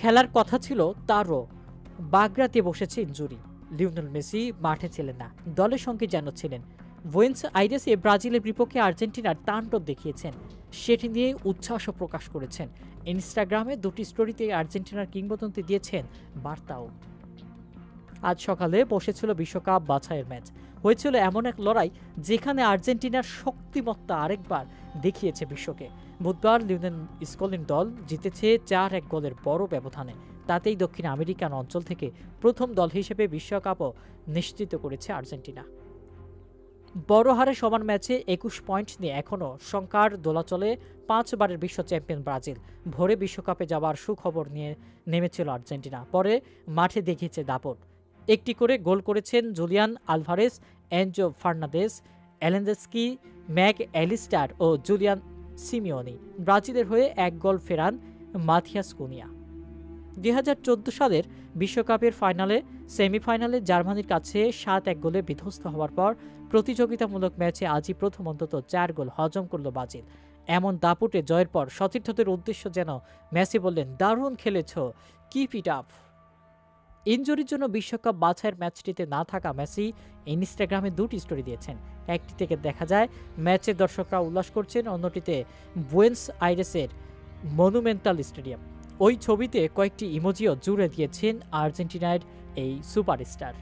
খেলার কথা ছিল তারও, বাগড়াতে বসেছে ইনজুরি। লিওনেল মেসি মাঠে ছিলেন না, দলের সঙ্গে যেন ছিলেন। বুয়েনোস আইরেসে ব্রাজিলের বিপক্ষে আর্জেন্টিনার তাণ্ডব দেখিয়েছেন, সেটি নিয়ে উচ্ছ্বাসও প্রকাশ করেছেন। ইনস্টাগ্রামে দুটি স্টোরিতে আর্জেন্টিনার কিংবদন্তি দিয়েছেন বার্তাও। আজ সকালে বসেছিল বিশ্বকাপ বাছাইয়ের ম্যাচ। হয়েছিল এমন এক লড়াই যেখানে আর্জেন্টিনার শক্তিমত্তা আরেকবার দেখিয়েছে বিশ্বকে। বুধবার লিওনেল স্কলিন দল জিতেছে 4-1 গোলের বড় ব্যবধানে। তাতেই দক্ষিণ আমেরিকান অঞ্চল থেকে প্রথম দল হিসেবে বিশ্বকাপও নিশ্চিত করেছে আর্জেন্টিনা। বড় হারে সমান ম্যাচে 21 পয়েন্ট নিয়ে এখনও শঙ্কার দোলাচলে 5 বারের বিশ্ব চ্যাম্পিয়ন ব্রাজিল। ভোরে বিশ্বকাপে যাবার সুখবর নিয়ে নেমেছিল আর্জেন্টিনা, পরে মাঠে দেখিয়েছে দাপট। একটি করে গোল করেছেন জুলিয়ান আলভারেস, এনজো ফার্নান্দেজ, এলেন্দেস্কি, ম্যাক অ্যালিস্টার ও জুলিয়ান সিমিওনি। ব্রাজিলের হয়ে 1 গোল ফেরান মাথিয়াস কুনিয়া। 2014 সালের বিশ্বকাপের সেমিফাইনালে জার্মানির কাছে 7-1 গোলে বিধ্বস্ত হওয়ার পর প্রতিযোগিতামূলক ম্যাচে আজই প্রথম অন্তত 4 গোল হজম করল ব্রাজিল। এমন দাপুটে জয়ের পর সতীর্থদের উদ্দেশ্য যেন মেসি বললেন, দারুণ খেলেছ, কিপ ইট আপ। ইনজুরির জন্য বিশ্বকাপ বাছাইয়ের ম্যাচটিতে না থাকা মেসি ইনস্টাগ্রামে দুটি স্টোরি দিয়েছেন। একটি থেকে দেখা যায় ম্যাচের দর্শকরা উল্লাস করছেন, অন্যটিতে বুয়েনোস আইরেসের মনুমেন্টাল স্টেডিয়াম। ওই ছবিতে কয়েকটি ইমোজিও জুড়ে দিয়েছেন আর্জেন্টিনার এই সুপারস্টার।